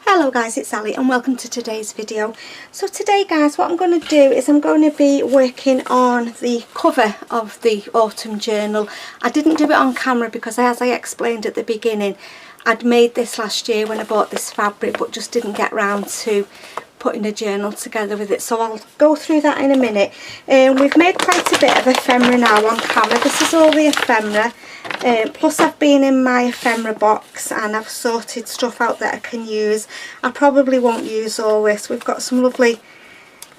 Hello guys, it's Ali and welcome to today's video. So today guys, what I'm going to do is I'm going to be working on the cover of the autumn journal. I didn't do it on camera because, as I explained at the beginning, I'd made this last year when I bought this fabric but just didn't get round to putting a journal together with it, so I'll go through that in a minute. We've made quite a bit of ephemera now on camera. This is all the ephemera, plus I've been in my ephemera box and I've sorted stuff out that I can use. I probably won't use all this. We've got some lovely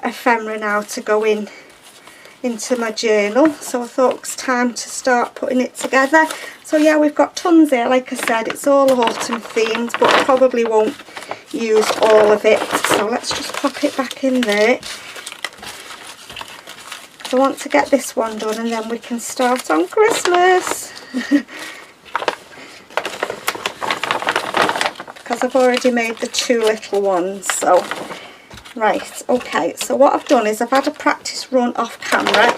ephemera now to go into my journal, so I thought it was time to start putting it together. So yeah, we've got tons here. Like I said, it's all autumn themed, but I probably won't use all of it, so let's just pop it back in there. I want to get this one done and then we can start on Christmas. Because I've already made the two little ones. So right, okay, so what I've done is I've had a practice run off camera.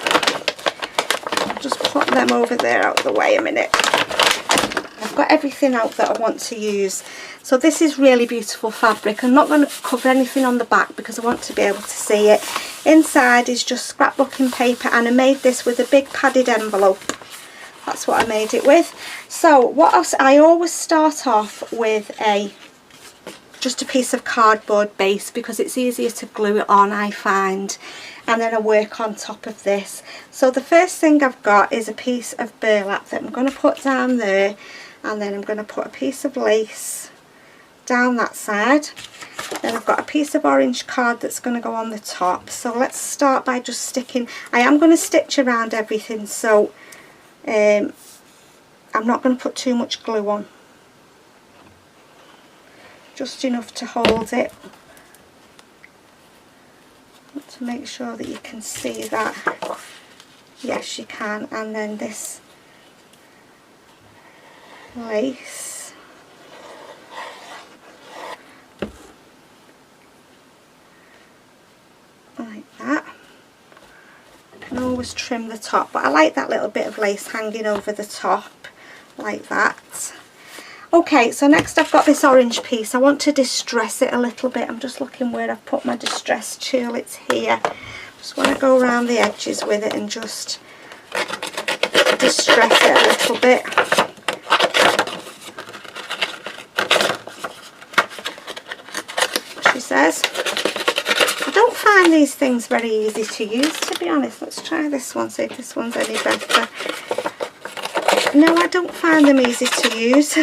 I'll just put them over there out of the way a minute. I've got everything out that I want to use. So this is really beautiful fabric. I'm not going to cover anything on the back because I want to be able to see it. Inside is just scrapbooking paper, and I made this with a big padded envelope. That's what I made it with. So what else? I always start off with just a piece of cardboard base because it's easier to glue it on, I find, and then I work on top of this. So the first thing I've got is a piece of burlap that I'm going to put down there, and then I'm going to put a piece of lace down that side. Then I've got a piece of orange card that's going to go on the top. So let's start by just sticking. I am going to stitch around everything, so I'm not going to put too much glue on, just enough to hold it. Want to make sure that you can see that. Yes, you can. And then this lace, like that. I can always trim the top, but I like that little bit of lace hanging over the top like that. Okay, so next I've got this orange piece. I want to distress it a little bit. I'm just looking where I've put my distress tool. It's here. Just want to go around the edges with it and just distress it a little bit. She says. I don't find these things very easy to use, to be honest. Let's try this one, see if this one's any better. No, I don't find them easy to use.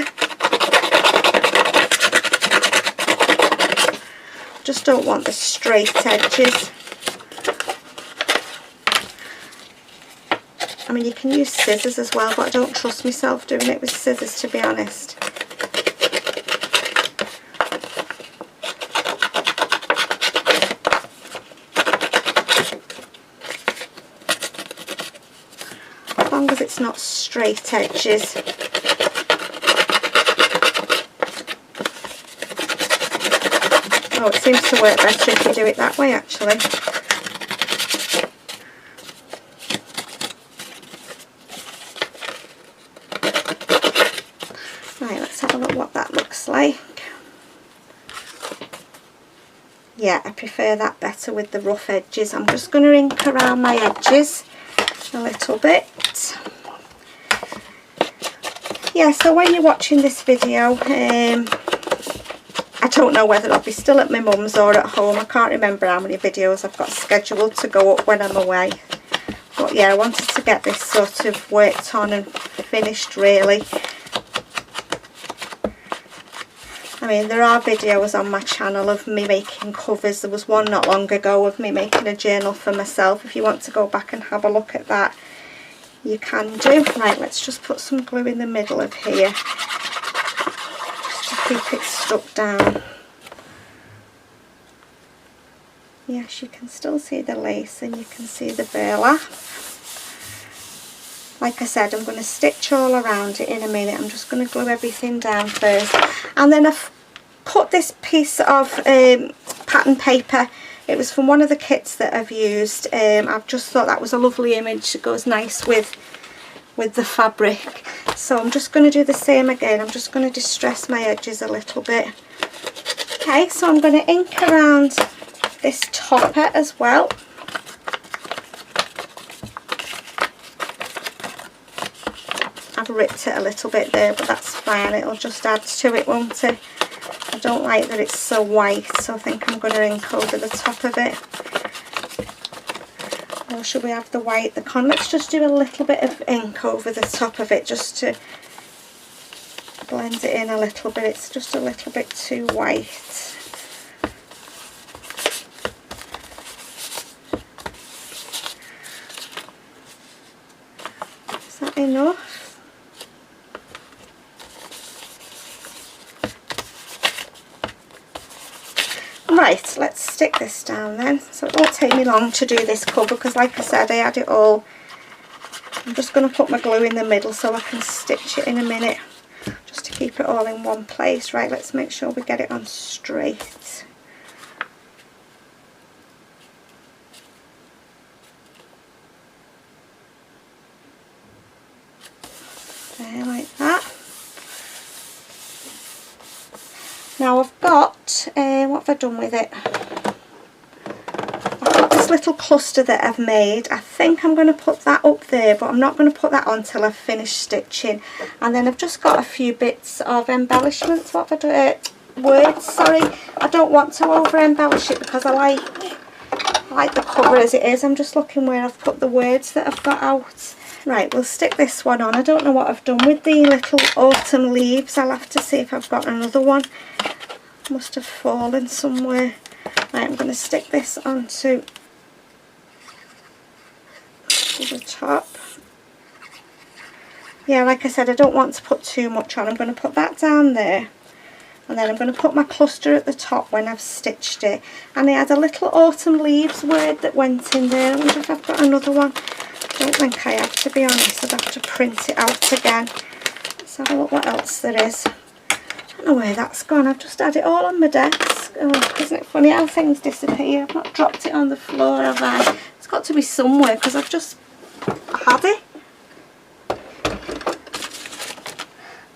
Just don't want the straight edges. I mean, you can use scissors as well, but I don't trust myself doing it with scissors, to be honest. As long as it's not straight edges. Oh, it seems to work better if you do it that way, actually. Right, let's have a look what that looks like. Yeah, I prefer that better with the rough edges. I'm just going to ink around my edges a little bit. Yeah, so when you're watching this video, I don't know whether I'll be still at my mum's or at home. I can't remember how many videos I've got scheduled to go up when I'm away. But yeah, I wanted to get this sort of worked on and finished, really. I mean, there are videos on my channel of me making covers. There was one not long ago of me making a journal for myself. If you want to go back and have a look at that, you can do. Right, let's just put some glue in the middle of here, just to keep it stuck down. Yes, you can still see the lace and you can see the burlap. Like I said, I'm going to stitch all around it in a minute. I'm just going to glue everything down first. And then I've put this piece of pattern paper. It was from one of the kits that I've used. I've just thought that was a lovely image. It goes nice with the fabric. So I'm just going to do the same again. I'm just going to distress my edges a little bit. Okay, so I'm going to ink around this topper as well. I've ripped it a little bit there, but that's fine, it'll just add to it, won't it? I don't like that it's so white, so I think I'm going to ink over the top of it. Or should we have the white? Let's just do a little bit of ink over the top of it just to blend it in a little bit. It's just a little bit too white. Is that enough? Right, let's stick this down then. So it won't take me long to do this cover because, like I said, I had it all. I'm just going to put my glue in the middle so I can stitch it in a minute, just to keep it all in one place. Right, let's make sure we get it on straight. There, like that. Now I've got, what have I done with it? I've got this little cluster that I've made. I think I'm going to put that up there, but I'm not going to put that on till I've finished stitching. And then I've just got a few bits of embellishments. What have I done? Words, sorry. I don't want to over embellish it because I like the cover as it is. I'm just looking where I've put the words that I've got out. Right, we'll stick this one on. I don't know what I've done with the little autumn leaves. I'll have to see if I've got another one. Must have fallen somewhere. Right, I'm going to stick this onto the top. Yeah, like I said, I don't want to put too much on. I'm going to put that down there. And then I'm going to put my cluster at the top when I've stitched it. And I had a little autumn leaves word that went in there. I wonder if I've got another one. I don't think I have, to be honest. I'd have to print it out again. Let's have a look what else there is. I don't know where that's gone. I've just had it all on my desk. Oh, isn't it funny how things disappear? I've not dropped it on the floor, have I? It's got to be somewhere because I've just had it.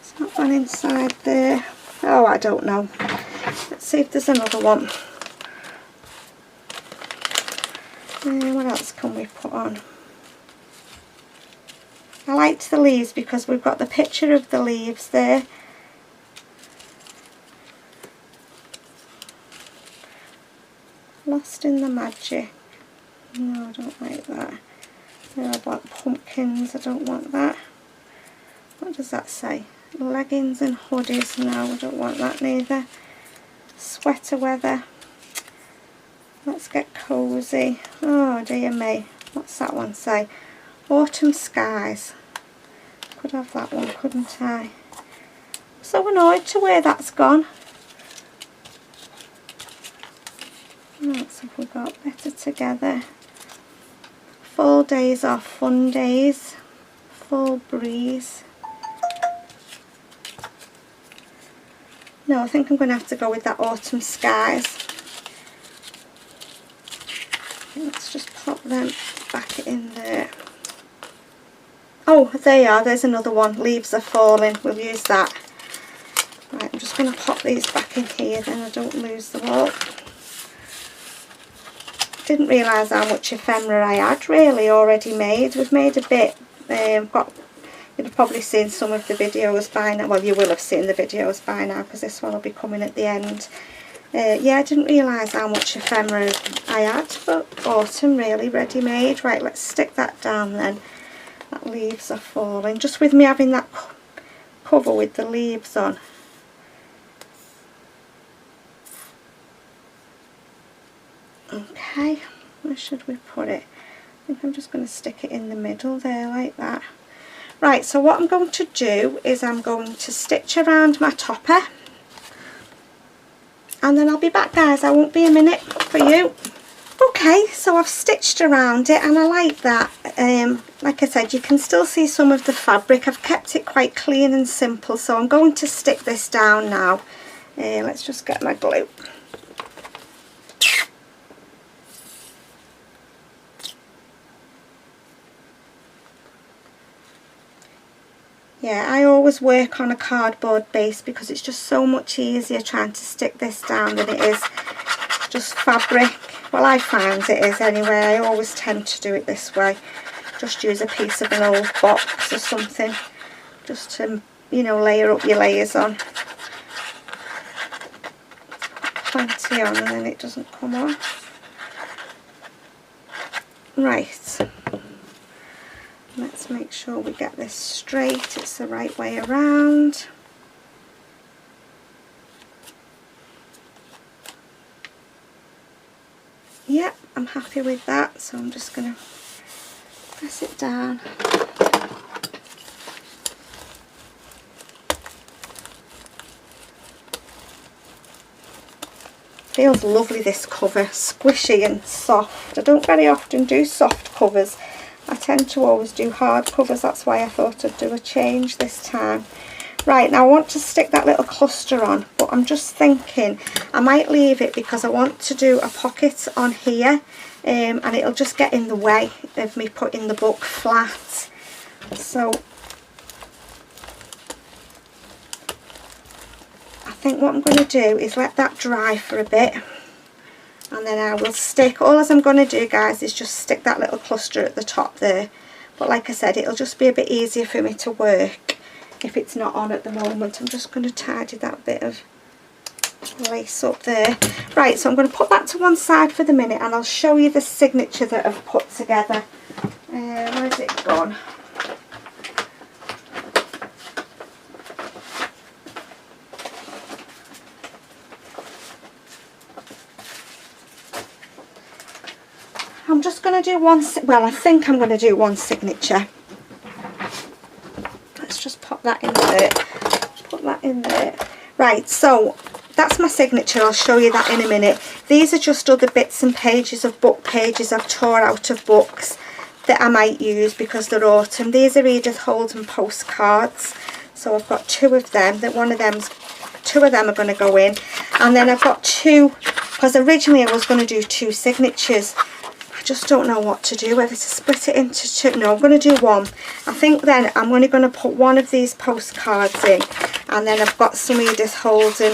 It's not gone inside there. Oh, I don't know. Let's see if there's another one. What else can we put on? I liked the leaves because we've got the picture of the leaves there. Lost in the Magic. No, I don't like that. No, I want pumpkins. I don't want that. What does that say? Leggings and hoodies. No, I don't want that neither. Sweater weather. Let's get cozy. Oh dear me. What's that one say? Autumn skies. Could have that one, couldn't I? So annoyed to where that's gone. What have we got? Better together. Fall days off, fun days. Fall breeze. No, I think I'm going to have to go with that autumn skies. Let's just pop them back in there. Oh, there you are. There's another one. Leaves are falling. We'll use that. Right, I'm just going to pop these back in here then I don't lose them all. Didn't realise how much ephemera I had really already made. We've made a bit. You'll have probably seen some of the videos by now. Well, you will have seen the videos by now because this one will be coming at the end. Yeah, I didn't realise how much ephemera I had for autumn really ready made. Right, let's stick that down then. That leaves are falling. Just with me having that cover with the leaves on. Okay, where should we put it? I think I'm just going to stick it in the middle there like that. Right, so what I'm going to do is I'm going to stitch around my topper. And then I'll be back, guys. I won't be a minute for you. Okay, so I've stitched around it and I like that. Like I said, you can still see some of the fabric. I've kept it quite clean and simple, so I'm going to stick this down now. Let's just get my glue. Yeah, I always work on a cardboard base because it's just so much easier trying to stick this down than it is just fabric. Well, I find it is anyway. I always tend to do it this way. Just use a piece of an old box or something just to, you know, layer up your layers on. Plenty on and then it doesn't come off. Right, let's make sure we get this straight, it's the right way around. Yep, I'm happy with that, so I'm just going to press it down. Feels lovely, this cover, squishy and soft. I don't very often do soft covers. I tend to always do hard covers, that's why I thought I'd do a change this time. Right, now I want to stick that little cluster on, but I'm just thinking I might leave it because I want to do a pocket on here, and it'll just get in the way of me putting the book flat. So I think what I'm going to do is let that dry for a bit, and then I will stick, all I'm going to do guys is just stick that little cluster at the top there. But like I said, it'll just be a bit easier for me to work if it's not on at the moment. I'm just going to tidy that bit of lace up there. Right, so I'm going to put that to one side for the minute and I'll show you the signature that I've put together. Where's it gone? I'm just going to do one, well I think I'm going to do one signature. Let's just pop that in there, put that in there. Right, so that's my signature, I'll show you that in a minute. These are just other bits and pages of book pages I've tore out of books that I might use because they're autumn. These are Edith Holden postcards, so I've got two of them, two of them are going to go in, and then I've got two, because originally I was going to do two signatures. I just don't know what to do, whether to split it into two. No, I'm going to do one. I think then I'm only going to put one of these postcards in, and then I've got some Edith Holden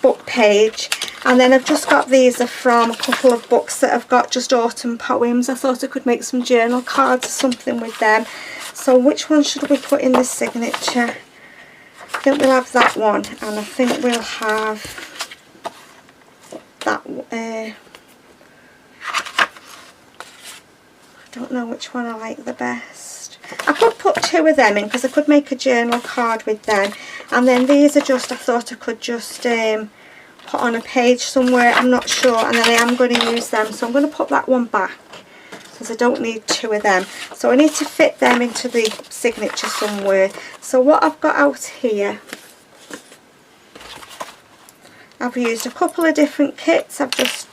book page, and then I've just got these are from a couple of books that I've got, just autumn poems. I thought I could make some journal cards or something with them. So which one should we put in the signature? I think we'll have that one, and I think we'll have that, I don't know which one I like the best. I could put two of them in because I could make a journal card with them, and then these are just, I thought I could just put on a page somewhere, I'm not sure, and then I am going to use them, so I'm going to put that one back because I don't need two of them, so I need to fit them into the signature somewhere. So what I've got out here, I've used a couple of different kits. I've just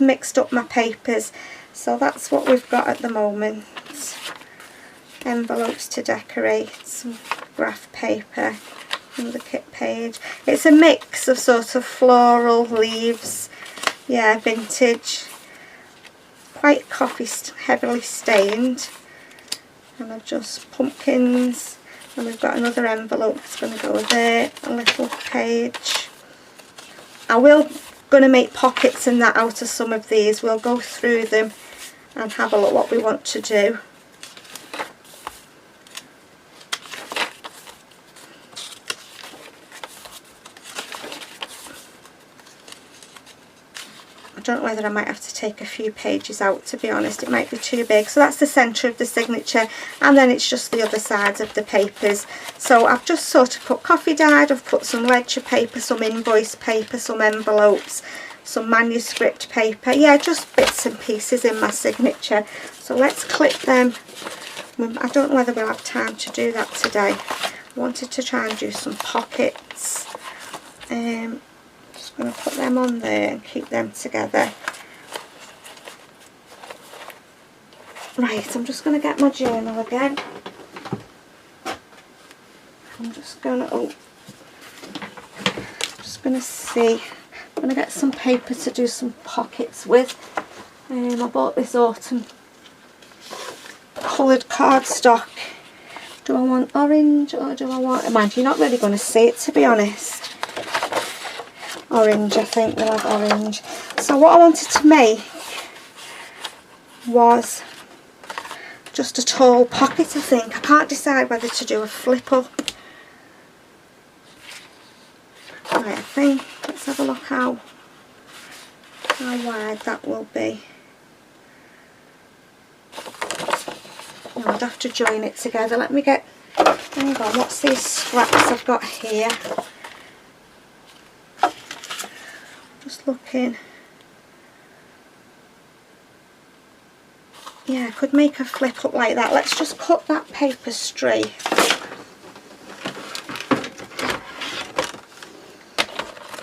mixed up my papers. So that's what we've got at the moment. Envelopes to decorate, some graph paper on the kit page. It's a mix of sort of floral, leaves, yeah, vintage, quite coffee heavily stained. And I've just pumpkins, and we've got another envelope that's going to go there, a little page. I will going to make pockets and that out of some of these. We'll go through them and have a look what we want to do. I don't know whether I might have to take a few pages out, to be honest. It might be too big. So that's the centre of the signature, and then it's just the other sides of the papers. So I've just sort of put coffee dyed, I've put some ledger paper, some invoice paper, some envelopes, some manuscript paper. Yeah, just bits and pieces in my signature. So let's clip them. I don't know whether we'll have time to do that today. I wanted to try and do some pockets. Just going to put them on there and keep them together. Right, I'm just going to get my journal again. I'm just going to see. I'm going to get some paper to do some pockets with. I bought this autumn coloured cardstock. Do I want orange or do I want... Mind, you're not really going to see it, to be honest. Orange, I think we'll have orange. So what I wanted to make was just a tall pocket, I think. I can't decide whether to do a flip up. Right, I think, let's have a look how wide that will be. No, I'd have to join it together. Let me get, hang on, what's these scraps I've got here? Just looking. Yeah, I could make a flip up like that. Let's just cut that paper straight.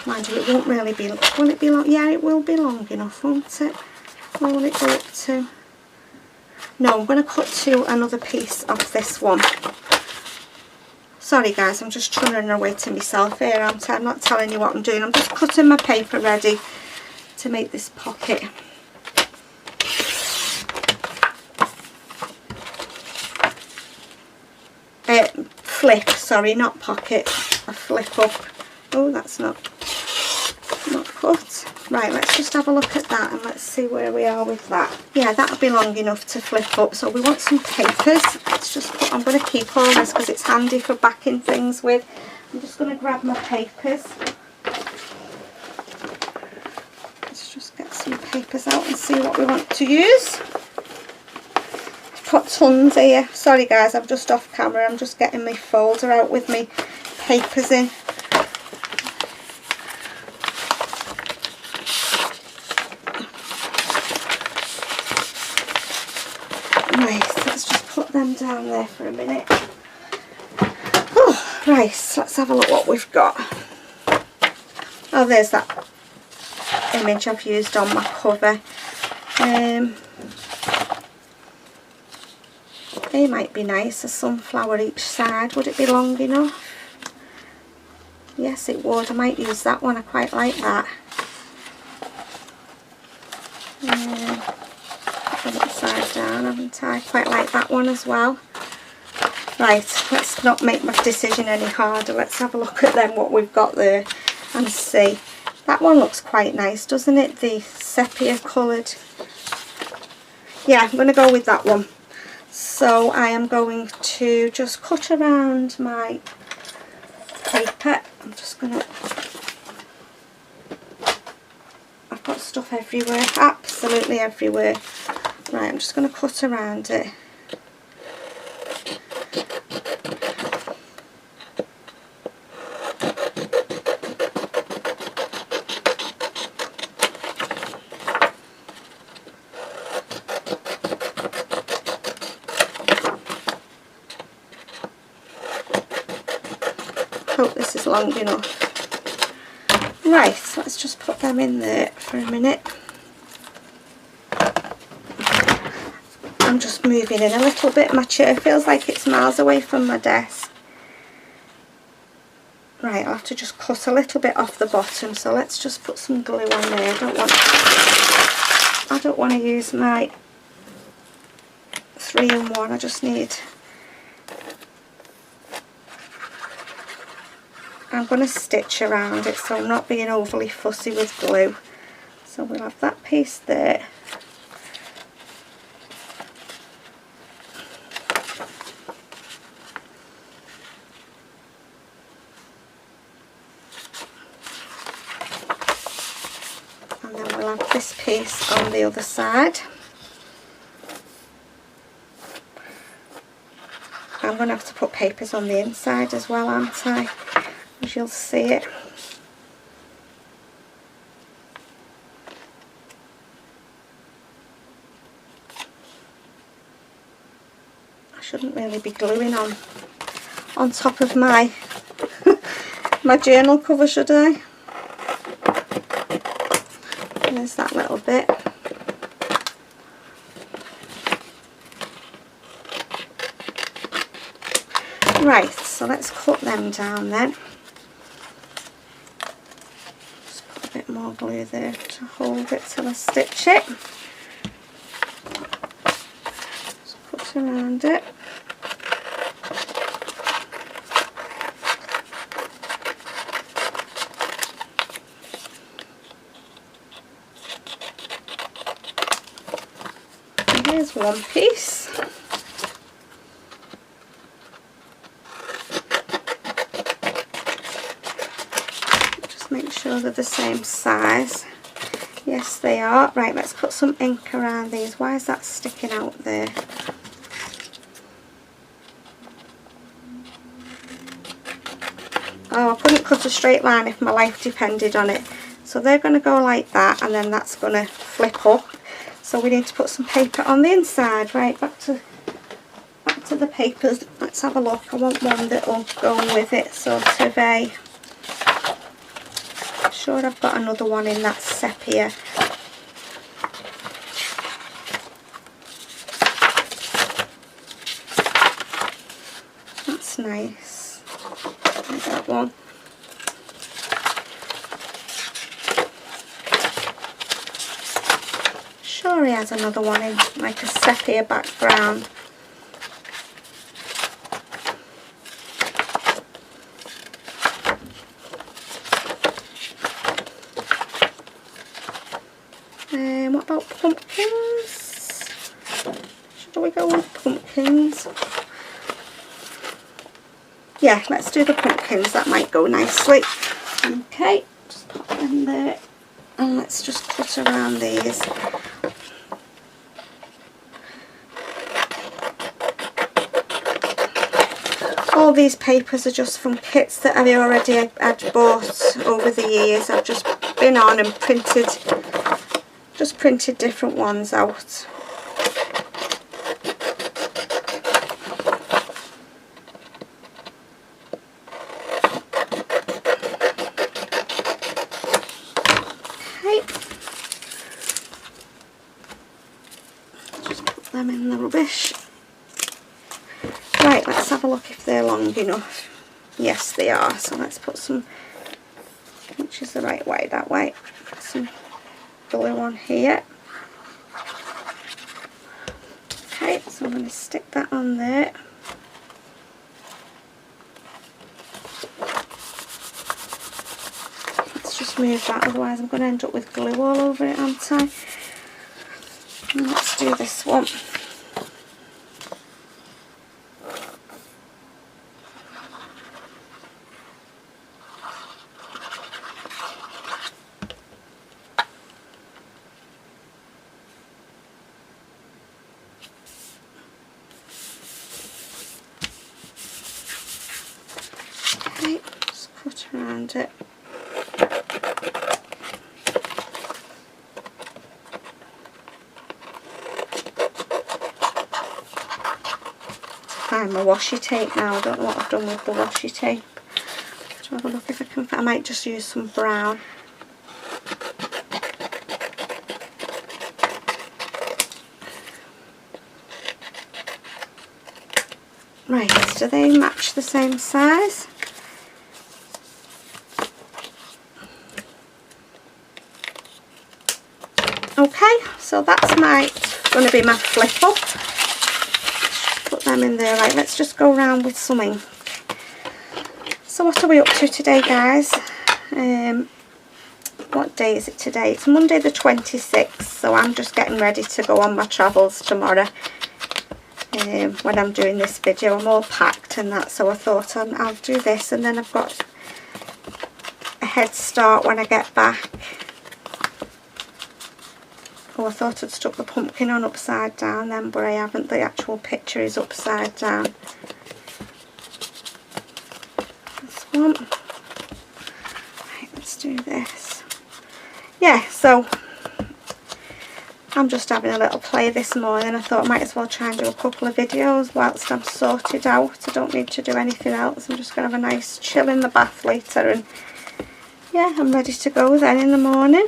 Mind you, it won't really be, will it be long? Yeah, it will be long enough, won't it? Where will it go up to? No, I'm going to cut to another piece of this one. Sorry guys, I'm just running away to myself here, I'm not telling you what I'm doing. I'm just cutting my paper ready to make this pocket. Flip, sorry, not pocket, a flip up. Oh, that's not cut. Right, let's just have a look at that and let's see where we are with that. Yeah, that'll be long enough to flip up. So we want some papers. Let's just put, I'm going to keep all this because it's handy for backing things with. I'm just going to grab my papers. Let's just get some papers out and see what we want to use. I've got tons here. Sorry guys, I'm just off camera. I'm just getting my folder out with my papers in. Down there for a minute. Oh, right, let's have a look what we've got. Oh, there's that image I've used on my cover. They might be nice, a sunflower each side. Would it be long enough? Yes, it would. I might use that one. I quite like that. Upside down, haven't I? Quite like that one as well. Right, let's not make my decision any harder. Let's have a look at them, what we've got there, and see. That one looks quite nice, doesn't it? The sepia coloured. Yeah, I'm going to go with that one. So I am going to just cut around my paper. I'm just going to... I've got stuff everywhere, absolutely everywhere. Right, I'm just going to cut around it. Hope this is long enough. Right, so let's just put them in there for a minute. I'm just moving in a little bit. My chair feels like it's miles away from my desk. Right, I'll have to just cut a little bit off the bottom. So let's just put some glue on there. I don't want to use my 3-in-1. I just need... I'm going to stitch around it, so I'm not being overly fussy with glue. So we'll have that piece there. And then we'll have this piece on the other side. I'm going to have to put papers on the inside as well, aren't I? As you'll see it. I shouldn't really be gluing on top of my my journal cover, should I? There's that little bit. Right, so let's cut them down then. A bit more glue there to hold it till I stitch it. Just put cut around it. And here's one piece. Just make sure they're the same size. Yes, they are. Right, let's put some ink around these. Why is that sticking out there? Oh, I couldn't cut a straight line if my life depended on it. So they're going to go like that, and then that's going to flip up. So we need to put some paper on the inside. Right, back to the papers. Let's have a look. I want one that will go with it, sort of a... I'm sure I've got another one in that sepia. That's nice. Like that one. Sure he has another one in like a sepia background. What about pumpkins? Should we go with pumpkins? Yeah, let's do the pumpkins. That might go nicely. Okay, just pop them there. And let's just cut around these. All these papers are just from kits that I already had bought over the years. I've just been on and printed different ones out. Okay. Just put them in the rubbish. Right, let's have a look if they're long enough. Yes, they are. So let's put some, which is the right way, that way. Put some glue on here. Okay, so I'm going to stick that on there. Let's just move that, otherwise I'm going to end up with glue all over it, aren't I? And let's do this one. Okay, just cut around it. Find my washi tape now. I don't know what I've done with the washi tape. To have a look if I can. I might just use some brown. Right, do they match the same size? Okay, so that's going to be my flip up. Put them in there. Right, let's just go around with some ink. So what are we up to today, guys? What day is it today? It's Monday the 26th, so I'm just getting ready to go on my travels tomorrow. When I'm doing this video, I'm all packed and that, so I thought I'll do this, and then I've got a head start when I get back. Oh, I thought I'd stuck the pumpkin on upside down then, but I haven't. The actual picture is upside down. This one. Right, let's do this. Yeah, so I'm just having a little play this morning. I thought I might as well try and do a couple of videos whilst I'm sorted out. I don't need to do anything else. I'm just going to have a nice chill in the bath later, and yeah, I'm ready to go then in the morning.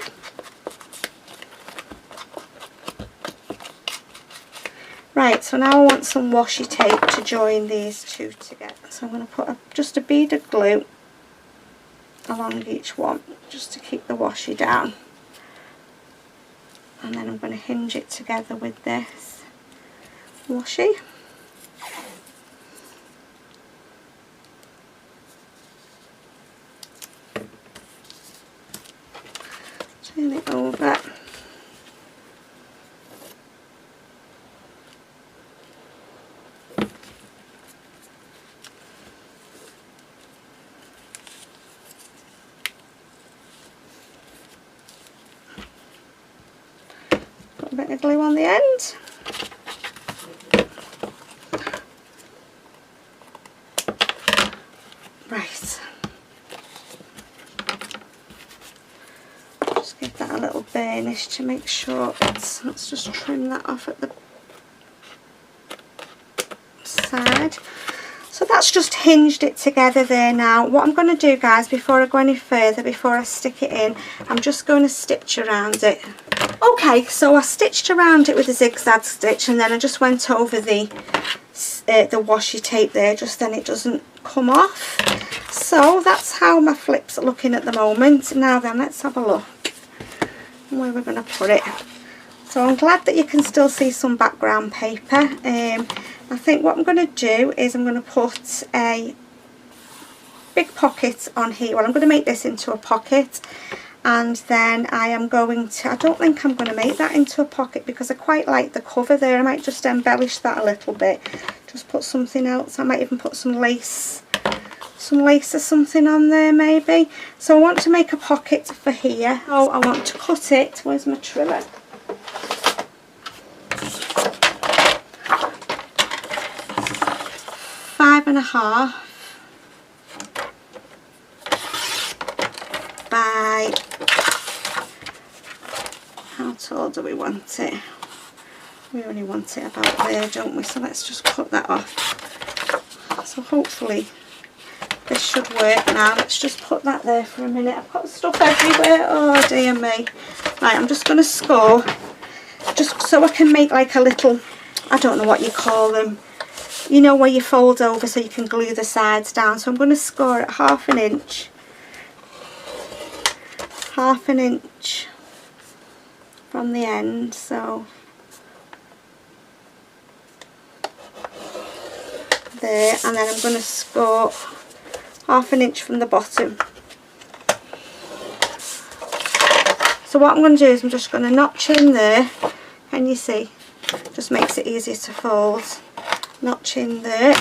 Right, so now I want some washi tape to join these two together. So I'm going to put just a bead of glue along each one, just to keep the washi down. And then I'm going to hinge it together with this washi. Turn it over. Put a bit of glue on the end. Right. Just give that a little burnish to make sure it's, let's just trim that off at the side. So that's just hinged it together there now. What I'm going to do, guys, before I go any further, before I stick it in, I'm just going to stitch around it. Okay, so I stitched around it with a zigzag stitch, and then I just went over the washi tape there, just then it doesn't come off. So that's how my flips are looking at the moment. Now then, let's have a look where we're going to put it. So I'm glad that you can still see some background paper. I think what I'm going to do is I'm going to put a big pocket on here. Well, I'm going to make this into a pocket, and then I am going to, I don't think I'm going to make that into a pocket because I quite like the cover there. I might just embellish that a little bit, just put something else. I might even put some lace or something on there maybe. So I want to make a pocket for here. So I want to cut it, where's my trimmer? Five and a half by, how tall do we want it? We only want it about there, don't we? So let's just cut that off. So hopefully this should work now. Let's just put that there for a minute. I've got stuff everywhere. Oh dear me. Right, I'm just going to score, just so I can make like a little, I don't know what you call them, you know, where you fold over so you can glue the sides down. So I'm going to score it half an inch from the end. So there, and then I'm going to score half an inch from the bottom. So what I'm going to do is I'm just going to notch in there, and you see, just makes it easier to fold. Notch in there,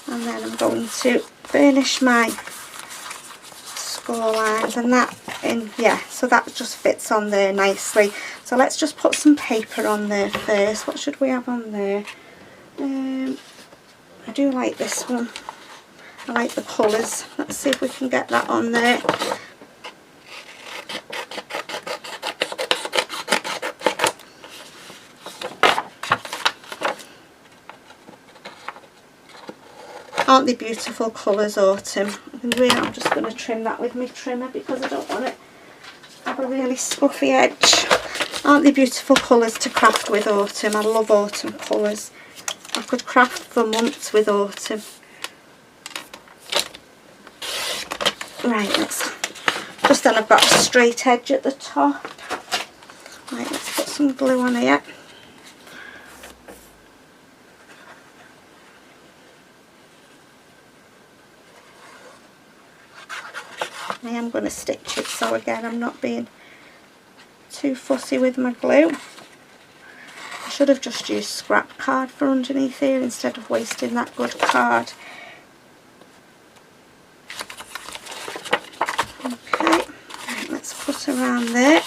and then I'm going to burnish my score lines, and that in, yeah, so that just fits on there nicely. So let's just put some paper on there first. What should we have on there? I do like this one. I like the colours. Let's see if we can get that on there. Aren't they beautiful colours, Autumn? I'm just going to trim that with my trimmer because I don't want it to have a really scuffy edge. Aren't they beautiful colours to craft with, Autumn? I love autumn colours. I could craft for months with autumn. Right, just then I've got a straight edge at the top. Right, let's put some glue on here. I am going to stitch it, so again I'm not being too fussy with my glue. I should have just used scrap card for underneath here instead of wasting that good card. Okay, let's put around there.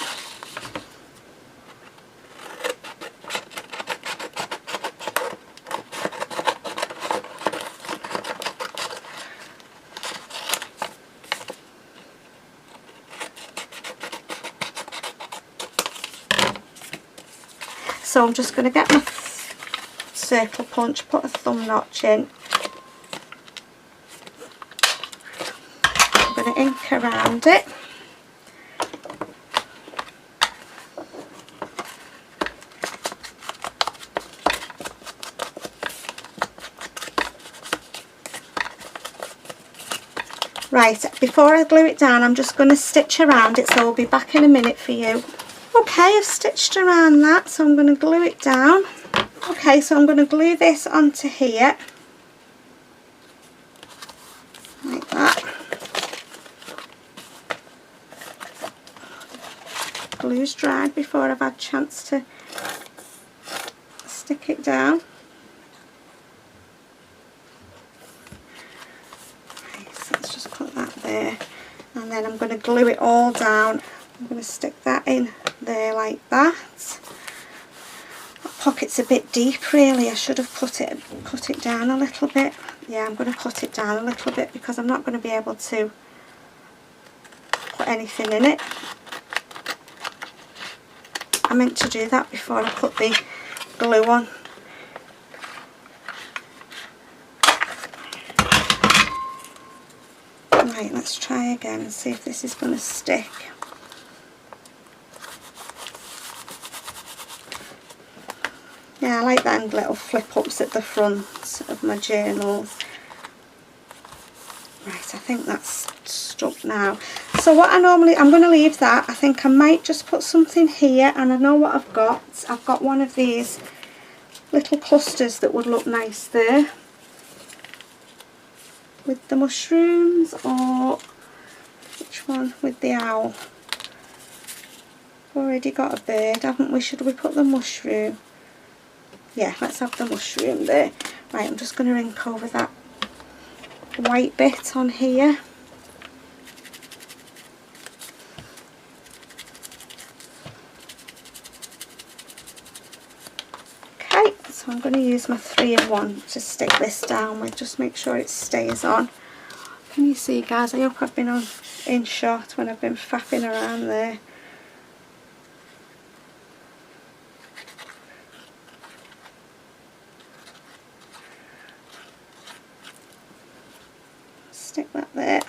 So I'm just going to get my circle punch, put a thumb notch in. I'm going to ink around it. Right, before I glue it down, I'm just going to stitch around it, so I'll be back in a minute for you. Okay, I've stitched around that, so I'm going to glue it down. Okay, so I'm going to glue this onto here, like that. glue's dried before I've had a chance to stick it down. Right, so let's just put that there, and then I'm going to glue it all down. I'm going to stick that in there like that. That pocket's a bit deep really. I should have cut it down a little bit. Yeah, I'm going to cut it down a little bit because I'm not going to be able to put anything in it. I meant to do that before I put the glue on. Right, let's try again and see if this is going to stick. Yeah, I like them little flip ups at the front of my journals. Right, I think that's stuck now. So what I'm going to leave that. I think I might just put something here, and I know what I've got. I've got one of these little clusters that would look nice there with the mushrooms, or which one with the owl? We've already got a bird, haven't we? Should we put the mushroom? Yeah, let's have the mushroom there. Right, I'm just going to ink over that white bit on here. Okay, so I'm going to use my 3-in-1 to stick this down with, just make sure it stays on. Can you see, guys? I hope I've been in shot when I've been faffing around there. Stick that there.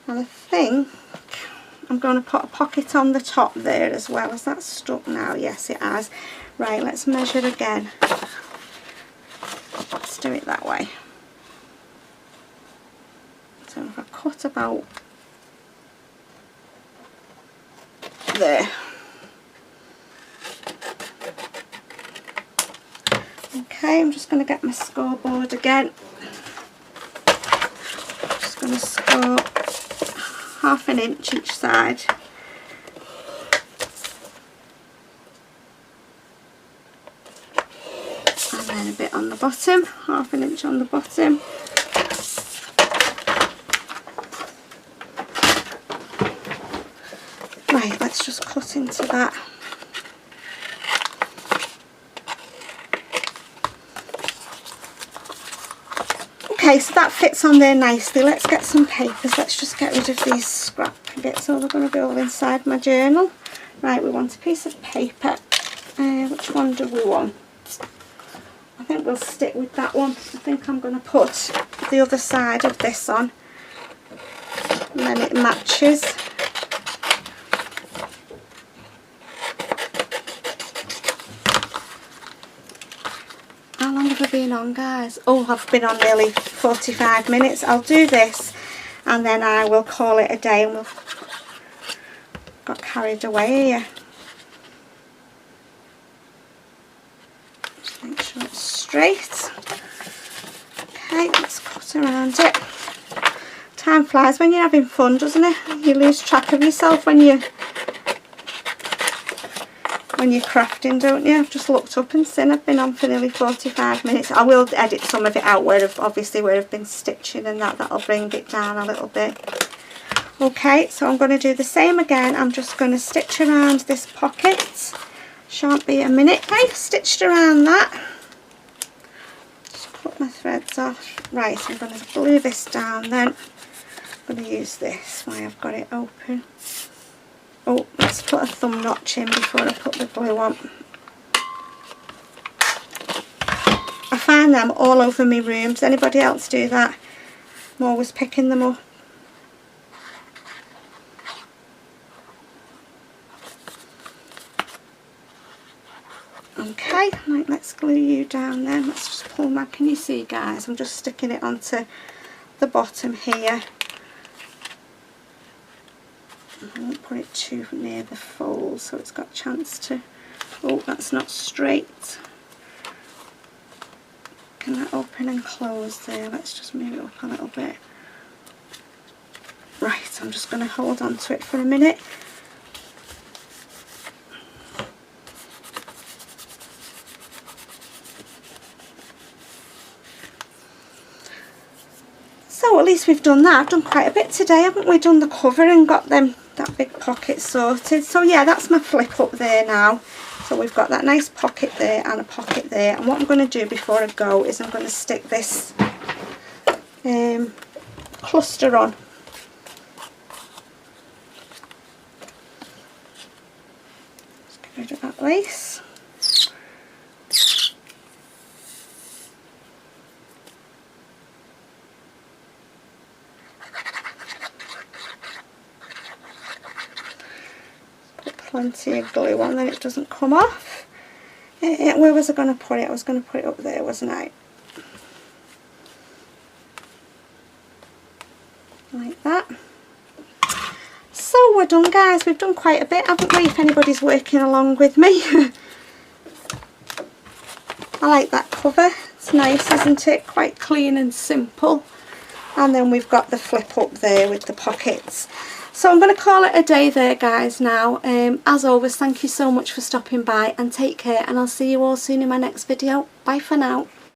And I think I'm going to put a pocket on the top there as well. Is that stuck now? Yes, it has. Right, let's measure again. Let's do it that way. So if I cut about there. Okay, I'm just going to get my scoreboard again. Just going to score 1/2 inch each side. And then a bit on the bottom, 1/2 inch on the bottom. Right, let's just cut into that. Okay, so that fits on there nicely. Let's get some papers. Let's just get rid of these scrap bits. So they're going to be all inside my journal. Right, we want a piece of paper. Which one do we want? I think we'll stick with that one. I think I'm going to put the other side of this on, and then it matches. How long have I been on, guys? Oh, I've been on nearly 45 minutes. I'll do this and then I will call it a day, and we've got carried away here. Just make sure it's straight. Okay, let's cut around it. Time flies when you're having fun, doesn't it? You lose track of yourself when you're crafting, don't you? I've just looked up and seen I've been on for nearly 45 minutes. I will edit some of it out where I've been stitching, and that'll bring it down a little bit. Okay, so I'm going to do the same again. I'm just going to stitch around this pocket. Shan't be a minute. I've stitched around that. Just cut my threads off. Right, I'm going to glue this down then. I'm going to use this while I've got it open. Oh, let's put a thumb notch in before I put the glue on. I find them all over my room. Does anybody else do that? I'm always picking them up. Okay, right, let's glue you down then. Let's just pull back. Can you see, guys? I'm just sticking it onto the bottom here. I won't put it too near the fold so it's got a chance to... Oh, that's not straight. Can that open and close there? Let's just move it up a little bit. Right, so I'm just going to hold on to it for a minute. So at least we've done that. I've done quite a bit today, haven't we? Done the cover and got that big pocket sorted. So yeah, that's my flip up there now. So we've got that nice pocket there and a pocket there. And what I'm going to do before I go is I'm going to stick this cluster on. Let's get rid of that lace. Put plenty of glue on, then it doesn't come off. Where was I going to put it? I was going to put it up there, wasn't I? Like that. So we're done, guys. We've done quite a bit, haven't we, if anybody's working along with me. I like that cover. It's nice, isn't it? Quite clean and simple. And then we've got the flip up there with the pockets. So I'm going to call it a day there, guys, now. As always, thank you so much for stopping by, and take care, and I'll see you all soon in my next video. Bye for now.